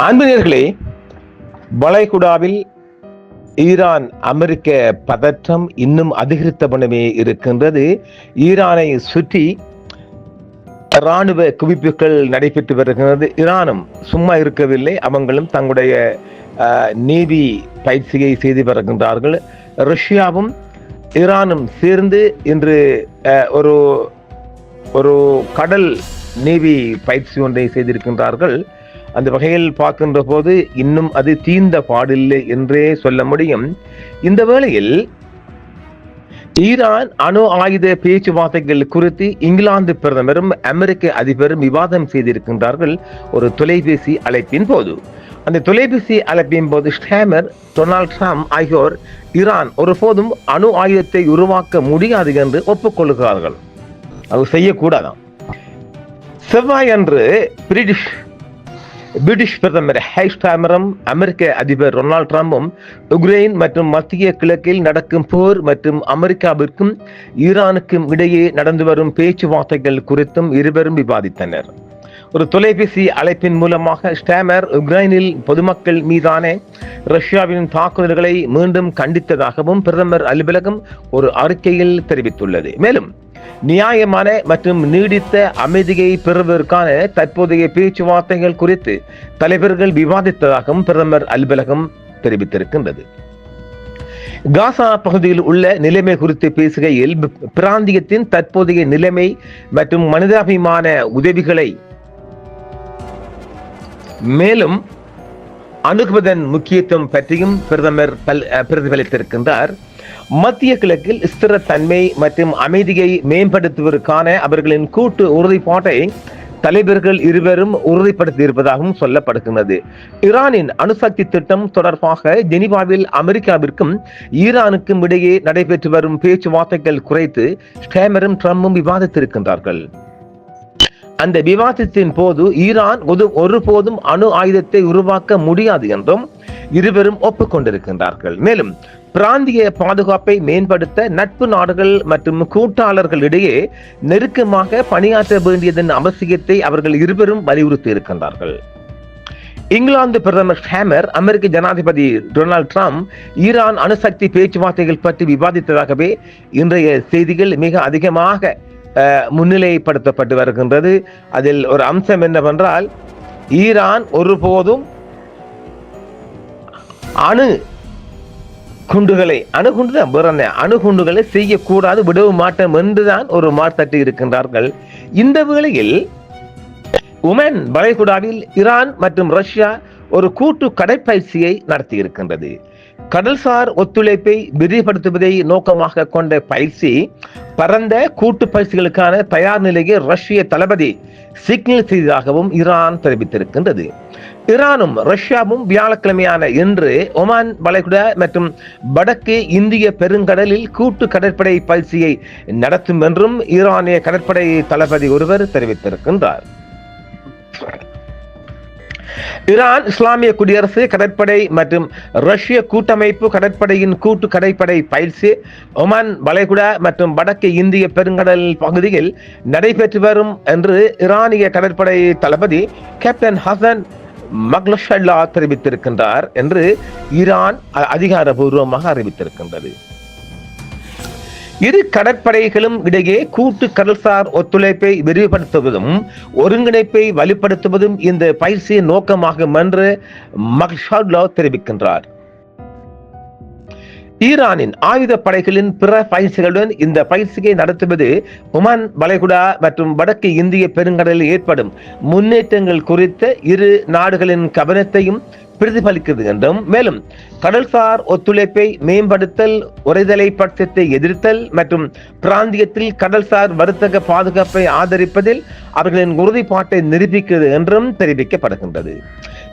அன்பினர்களே, வளைகுடாவில் ஈரான் அமெரிக்க பதற்றம் இன்னும் அதிகரித்த வண்ணமே இருக்கின்றது. ஈரானை சுற்றி இராணுவ குவிப்புகள் நடைபெற்று வருகிறது. ஈரானும் சும்மா இருக்கவில்லை, அவங்களும் தங்களுடைய நேவி பயிற்சியை செய்து வருகின்றார்கள். ரஷ்யாவும் ஈரானும் சேர்ந்து இன்று ஒரு கடல் நேவி பயிற்சி ஒன்றை செய்திருக்கின்றார்கள். அந்த வகையில் பார்க்கின்ற போது இன்னும் அது தீர்ந்த பாடில்லை என்றே சொல்ல முடியும். இந்த வேளையில் ஈரான் அணு ஆயுத பேச்சுவார்த்தைகள் குறித்து இங்கிலாந்து பிரதமரும் அமெரிக்க அதிபரும் விவாதம் செய்திருக்கின்றார்கள் ஒரு தொலைபேசி அழைப்பின் போது. அந்த தொலைபேசி அழைப்பின் போது ஸ்டாமர், டொனால்ட் ட்ரம்ப் ஆகியோர் ஈரான் ஒருபோதும் அணு ஆயுதத்தை உருவாக்க முடியாது என்று ஒப்புக்கொள்கிறார்கள். அது செய்யக்கூடாதான். செவ்வாயன்று பிரிட்டிஷ் பிரதமர் ஸ்டாமரும் அமெரிக்க அதிபர் டொனால்ட் ட்ரம்பும் உக்ரைன் மற்றும் மத்திய கிழக்கில் நடக்கும் போர் மற்றும் அமெரிக்காவிற்கும் ஈரானுக்கும் இடையே நடந்து வரும் பேச்சுவார்த்தைகள் குறித்தும் இருவரும் விவாதித்தனர். ஒரு தொலைபேசி அழைப்பின் மூலமாக ஸ்டாமர் உக்ரைனில் பொதுமக்கள் மீதான ரஷ்யாவின் தாக்குதல்களை மீண்டும் கண்டித்ததாகவும் பிரதமர் அலுவலகம் ஒரு அறிக்கையில் தெரிவித்துள்ளது. மேலும் நியாயமான மற்றும் நீடித்த அமைதியை பெறுவதற்கான தற்போதைய பேச்சுவார்த்தைகள் குறித்து தலைவர்கள் விவாதித்ததாகவும் பிரதமர் அலுவலகம் தெரிவித்திருக்கின்றது. காசா பகுதியில் உள்ள நிலைமை குறித்து பேசுகையில் பிராந்தியத்தின் தற்போதைய நிலைமை மற்றும் மனிதாபிமான உதவிகளை மேலும் அணுகுவதன் முக்கியத்துவம் பற்றியும் பிரதமர் பிரதிபலித்திருக்கின்றார். மத்திய கிழக்கில் ஸ்திரத்தன்மை மற்றும் அமைதியை மேம்படுத்துவதற்கான அவர்களின் கூட்டு உறுதிப்பாட்டை தலைவர்கள் இருவரும் உறுதிப்படுத்தியிருப்பதாகவும் சொல்லப்படுகிறது. ஈரானின் அணுசக்தி திட்டம் தொடர்பாக ஜெனீவாவில் அமெரிக்காவிற்கும் ஈரானுக்கும் இடையே நடைபெற்று வரும் பேச்சுவார்த்தைகள் குறித்து ஸ்டாமரும் ட்ரம்பும் விவாதித்திருக்கின்றார்கள். அந்த விவாதத்தின் போது ஈரான் ஒருபோதும் அணு ஆயுதத்தை உருவாக்க முடியாது என்றும் இருவரும் ஒப்புக்கொண்டிருக்கின்றார்கள். மேலும் பிராந்திய பாதுகாப்பை மேம்படுத்த நட்பு நாடுகள் மற்றும் கூட்டாளர்கள் இடையே நெருக்கமாக பணியாற்ற வேண்டியதன் அவசியத்தை அவர்கள் இருவரும் வலியுறுத்தி இருக்கின்றார்கள். இங்கிலாந்து பிரதமர் ஸ்டாமர் அமெரிக்க ஜனாதிபதி டொனால்ட் ட்ரம்ப் ஈரான் அணுசக்தி பேச்சுவார்த்தைகள் பற்றி விவாதித்ததாகவே இன்றைய செய்திகள் மிக அதிகமாக முன்னிலைப்படுத்தப்பட்டு வருகின்றது. அதில் ஒரு அம்சம் என்னவென்றால், ஈரான் ஒருபோதும் அணுகுண்டுகளை செய்யக்கூடாது, விடவும் மாட்டோம் என்றுதான் ஒரு மாற்றத்தை இருக்கின்றார்கள். இந்த வேளையில் ஒமன் வளைகுடாவில் ஈரான் மற்றும் ரஷ்யா ஒரு கூட்டு கடற்பயிற்சியை நடத்தி இருக்கின்றது. கடல்சார் ஒத்துழைப்பை விரிவுபடுத்துவதை நோக்கமாக கொண்ட பயிற்சி பரந்த கூட்டு பயிற்சிகளுக்கான தயார் நிலையை ரஷ்ய தளபதி சிக்னல் செய்ததாகவும் ஈரான் தெரிவித்திருக்கின்றது. ஈரானும் ரஷ்யாவும் வியாழக்கிழமையான இன்று ஒமான் வளைகுடா மற்றும் வடக்கு இந்திய பெருங்கடலில் கூட்டு கடற்படை பயிற்சியை நடத்தும் என்றும் ஈரானிய கடற்படை தளபதி ஒருவர் தெரிவித்திருக்கின்றார். ஈரான் இஸ்லாமிய குடியரசு கடற்படை மற்றும் ரஷ்ய கூட்டமைப்பு கடற்படையின் கூட்டு கடற்படை பயிற்சி ஒமான் வளைகுடா மற்றும் வடக்கு இந்திய பெருங்கடல் பகுதியில் நடைபெற்று வரும் என்று ஈரானிய கடற்படை தளபதி கேப்டன் ஹசன் மக்லஷல்லா தெரிவித்திருக்கின்றார் என்று ஈரான் அதிகாரபூர்வமாக அறிவித்திருக்கின்றது. இரு கடற்படைகளும் இடையே கூட்டு கடல்சார் ஒத்துழைப்பை விரிவுபடுத்துவதும் ஒருங்கிணைப்பை வலுப்படுத்துவதும் இந்த பயிற்சியின் நோக்கமாகும் என்று மக்லஷல்லா தெரிவிக்கின்றார். ஈரானின் ஆயுத படைகளின் பிற பயிற்சிகளுடன் இந்த பயிற்சியை நடத்துவது ஒமான் வளைகுடா மற்றும் வடக்கு இந்திய பெருங்கடலில் ஏற்படும் முன்னேற்றங்கள் குறித்த இரு நாடுகளின் கவனத்தையும் பிரதிபலிக்கிறது என்றும், மேலும் கடல்சார் ஒத்துழைப்பை மேம்படுத்தல், உறைதலை பட்சத்தை எதிர்த்தல் மற்றும் பிராந்தியத்தில் கடல்சார் வர்த்தக பாதுகாப்பை ஆதரிப்பதில் அவர்களின் உறுதிப்பாட்டை நிரூபிக்கிறது என்றும் தெரிவிக்கப்படுகின்றது.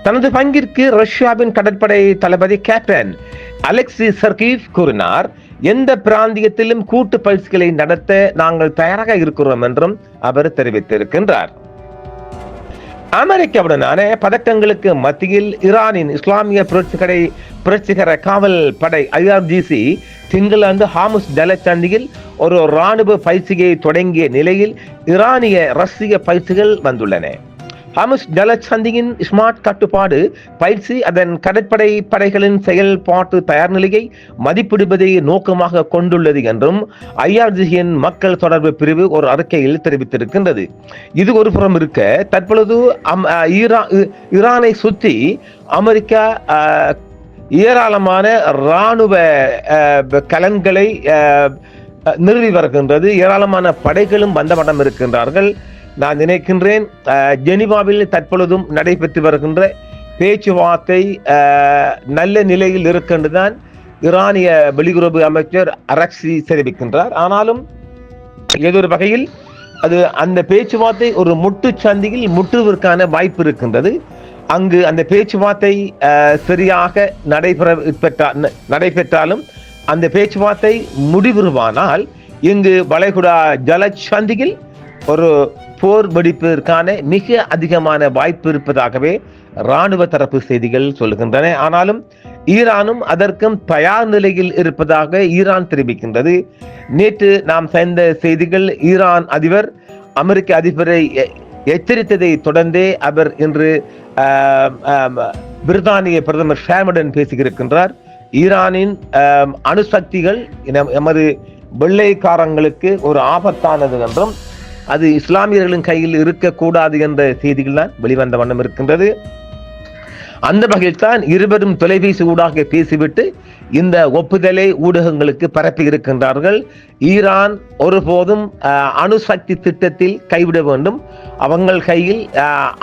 தனது பங்கிற்கு ரஷ்யாவின் கடற்படை தளபதி கேப்டன் அலெக்சி சர்கீவ் கூறினார், எந்த பிராந்தியத்திலும் கூட்டு பயிற்சிகளை நடத்த நாங்கள் தயாராக இருக்கிறோம் என்றும் அவர் தெரிவித்திருக்கின்றார். அமெரிக்காவுடனான பதட்டங்களுக்கு மத்தியில் ஈரானின் இஸ்லாமிய புரட்சிகர காவல் படை IRGC திங்களன்று ஹாமுஸ் ஜலசந்தியில் ஒரு இராணுவ பயிற்சியை தொடங்கிய நிலையில் ஈரானிய ரஷ்ய பயிற்சிகள் வந்துள்ளன. ஹார்முஸ் ஜலசந்தியின் ஸ்மார்ட் கட்டுப்பாடு பயிற்சி அதன் கடற்படை படைகளின் செயல்பாட்டு தயார் நிலையை மதிப்பிடுவதை நோக்கமாக கொண்டுள்ளது என்றும் IRGCயின் மக்கள் தொடர்பு பிரிவு ஒரு அறிக்கையில் தெரிவித்திருக்கின்றது. இது ஒரு புறம் இருக்க, தற்பொழுது ஈரானை சுற்றி அமெரிக்கா ஏராளமான இராணுவ கலன்களை நிறுவி வருகின்றது. ஏராளமான படைகளும் வந்தவண்ணம் இருக்கின்றார்கள். நான் நினைக்கின்றேன் ஜெனீவாவில் தற்பொழுதும் நடைபெற்று வருகின்ற பேச்சுவார்த்தை நல்ல நிலையில் இருக்கின்றதுதான் ஈரானிய வெளியுறவு அமைச்சர் அரக்சி தெரிவிக்கின்றார். ஆனாலும் ஏதொரு வகையில் அது அந்த பேச்சுவார்த்தை ஒரு முட்டு சந்தியில் முட்டுவதற்கான வாய்ப்பு இருக்கின்றது. அங்கு அந்த பேச்சுவார்த்தை சரியாக நடைபெற்றாலும் அந்த பேச்சுவார்த்தை முடிவுறுவானால் இங்கு வளைகுடா ஜலசந்தியில் ஒரு போர் வெடிப்பதற்கான மிக அதிகமான வாய்ப்பு இருப்பதாகவே இராணுவ தரப்பு செய்திகள் சொல்கின்றன. ஆனாலும் ஈரானும் அதற்கும் தயார் நிலையில் இருப்பதாக ஈரான் தெரிவிக்கின்றது. நேற்று நாம் சேர்ந்த செய்திகள், ஈரான் அதிபர் அமெரிக்க அதிபரை எச்சரித்ததை தொடர்ந்தே அவர் இன்று பிரித்தானிய பிரதமர் ஷாமுடன் பேசியிருக்கின்றார். ஈரானின் அணுசக்திகள் எமது வெள்ளைக்காரங்களுக்கு ஒரு ஆபத்தானது என்றும் அது இஸ்லாமியர்களின் கையில் இருக்கக்கூடாது என்ற செய்திகள் தான் வெளிவந்த வண்ணம் இருக்கின்றது. அந்த வகையில் தான் இருவரும் தொலைபேசி ஊடாக பேசிவிட்டு இந்த ஒப்புதலை ஊடகங்களுக்கு பரப்பி இருக்கின்றார்கள். ஈரான் ஒருபோதும் அணுசக்தி திட்டத்தில் கைவிட வேண்டும், அவங்கள் கையில்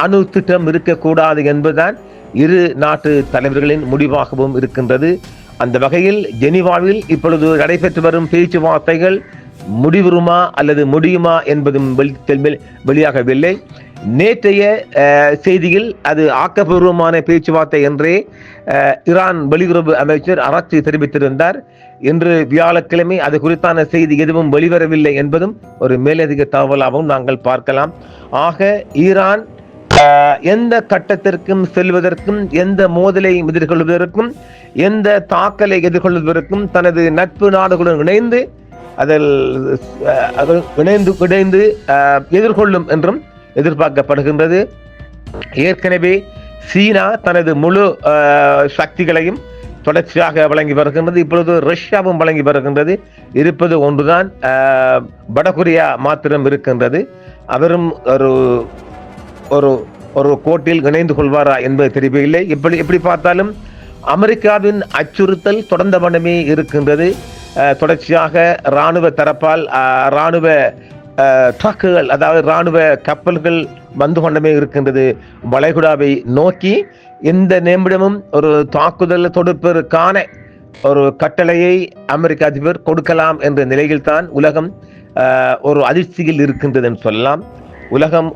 அணு திட்டம் இருக்கக்கூடாது என்பதுதான் இரு நாட்டு தலைவர்களின் முடிவாகவும் இருக்கின்றது. அந்த வகையில் ஜெனீவாவில் இப்பொழுது நடைபெற்று வரும் பேச்சுவார்த்தைகள் முடிவுறுமா அல்லது முடியுமா என்பதும் வெளியாகவில்லை. நேற்றைய செய்தியில் அது ஆக்கப்பூர்வமான பேச்சுவார்த்தை என்றே ஈரான் வெளியுறவு அமைச்சர் அரக்சி தெரிவித்திருந்தார். இன்று வியாழக்கிழமை அது குறித்தான செய்தி எதுவும் வெளிவரவில்லை என்பதும் ஒரு மேலதிக தகவலாகவும் நாங்கள் பார்க்கலாம். ஆக ஈரான் எந்த கட்டத்திற்கும் செல்வதற்கும், எந்த மோதலை எதிர்கொள்வதற்கும், எந்த தாக்கலை எதிர்கொள்வதற்கும் தனது நட்பு நாடுகளுடன் இணைந்து அதில் இணைந்து எதிர்கொள்ளும் என்றும் எதிர்பார்க்கப்படுகின்றது. ஏற்கனவே சீனா தனது முழு சக்திகளையும் தொடர்ச்சியாக வழங்கி வருகின்றது. இப்பொழுது ரஷ்யாவும் வழங்கி வருகின்றது. இருப்பது ஒன்றுதான், வடகொரியா மாத்திரம் இருக்கின்றது. அவரும் ஒரு ஒரு கோட்டில் இணைந்து கொள்வாரா என்பது தெரியவில்லை. எப்படி பார்த்தாலும் அமெரிக்காவின் அச்சுறுத்தல் தொடர்ந்த வண்ணமே இருக்கின்றது. தொடர்ச்சியாக இராணுவ தரப்பால் இராணுவ ட்ரக்குகள், அதாவது இராணுவ கப்பல்கள் வந்து கொண்டமே இருக்கின்றது வளைகுடாவை நோக்கி. எந்த நிமிடமும் ஒரு தாக்குதல் தொடுப்பதற்கான ஒரு கட்டளையை அமெரிக்க அதிபர் கொடுக்கலாம் என்ற நிலையில் தான் உலகம் ஒரு அதிர்ச்சியில் இருக்கின்றது என்று சொல்லலாம். உலகம்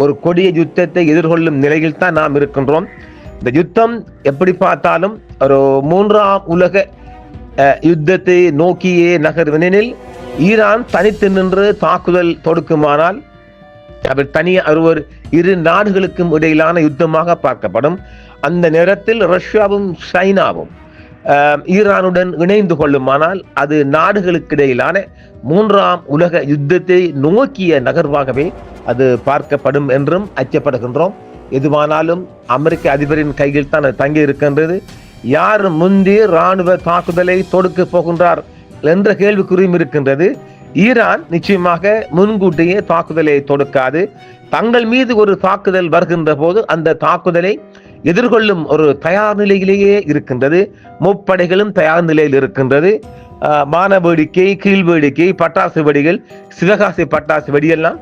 ஒரு கொடிய யுத்தத்தை எதிர்கொள்ளும் நிலையில் தான் நாம் இருக்கின்றோம். இந்த யுத்தம் எப்படி பார்த்தாலும் ஒரு மூன்றாம் உலக யுத்தத்தை நோக்கியே நகர்வெனில் ஈரான் தனித்து நின்று தாக்குதல் தொடுக்குமானால் அவர் தனியாக இரு நாடுகளுக்கும் இடையிலான யுத்தமாக பார்க்கப்படும். அந்த நேரத்தில் ரஷ்யாவும் சைனாவும் ஈரானுடன் இணைந்து கொள்ளுமானால் அது நாடுகளுக்கு இடையிலான மூன்றாம் உலக யுத்தத்தை நோக்கிய நகர்வாகவே அது பார்க்கப்படும் என்றும் அச்சப்படுகின்றோம். எதுவானாலும் அமெரிக்க அதிபரின் கையில் தான் தங்கி இருக்கின்றது. யார் முந்தி இராணுவ தாக்குதலை தொடுக்க போகின்றார் என்ற கேள்விக்குறியும் இருக்கின்றது. ஈரான் நிச்சயமாக முன்கூட்டியே தாக்குதலை தொடுக்காது. தங்கள் மீது ஒரு தாக்குதல் வருகின்ற போது அந்த தாக்குதலை எதிர்கொள்ளும் ஒரு தயார் நிலையிலேயே இருக்கின்றது. முப்படைகளும் தயார் நிலையில் இருக்கின்றது. மான வேடிக்கை, கீழ் வேடிக்கை, பட்டாசு வெடிகள், சிவகாசி பட்டாசு வெடியெல்லாம்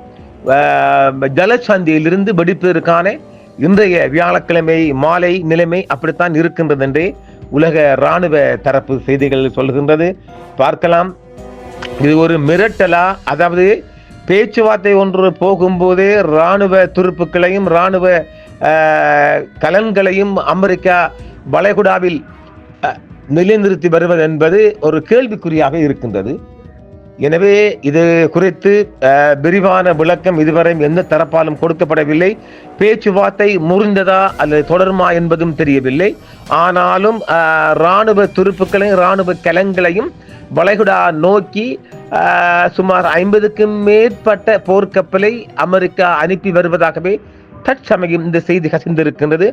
ஜலசந்தியிலிருந்து வெடிப்பதற்கான இன்றைய வியாழக்கிழமை மாலை நிலைமை அப்படித்தான் இருக்கின்றது என்றே உலக இராணுவ தரப்பு செய்திகள் சொல்கின்றது. பார்க்கலாம், இது ஒரு மிரட்டலா? அதாவது பேச்சுவார்த்தை ஒன்று போகும்போதே இராணுவ துருப்புக்களையும் இராணுவ கலன்களையும் அமெரிக்கா வளைகுடாவில் நிலைநிறுத்தி வருவது என்பது ஒரு கேள்விக்குறியாக இருக்கின்றது. எனவே இது குறித்து விரிவான விளக்கம் இதுவரை எந்த தரப்பாலும் கொடுக்கப்படவில்லை. பேச்சுவார்த்தை முறிந்ததா அல்லது தொடருமா என்பதும் தெரியவில்லை. ஆனாலும் இராணுவ துருப்புக்களையும் இராணுவ கலங்களையும் வளைகுடா நோக்கி சுமார் 50க்கும் மேற்பட்ட போர்க்கப்பலை அமெரிக்கா அனுப்பி வருவதாகவே தற்சமயம் இந்த செய்தி கசிந்திருக்கின்றது.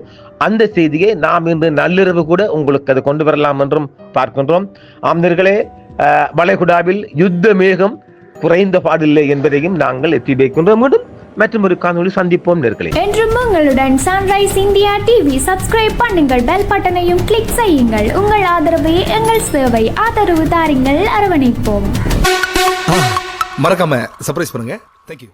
அந்த செய்தியை நாம் இன்று நள்ளிரவு கூட உங்களுக்கு அதை கொண்டு வரலாம் என்றும் பார்க்கின்றோம். ஆம்னர்களே, வளைகுடாவில் யுத்த மேகம் குறைந்த பாடில்லை என்பதையும் நாங்கள் எத்தி வைக்கின்றோம். மீண்டும் மற்றும் ஒரு காணொளி சந்திப்போம் நேர்களே. என்றும் உங்களுடன் சன்ரைஸ் இந்தியா டிவி சப்ஸ்கிரைப் பண்ணுங்கள், பெல் பட்டனையும் கிளிக் செய்யுங்கள். உங்கள் ஆதரவே எங்கள் சேவை. ஆதரவு தாருங்கள், அரவணைப்போம். மறக்காம சர்ப்ரைஸ் பண்ணுங்க. தேங்க்யூ.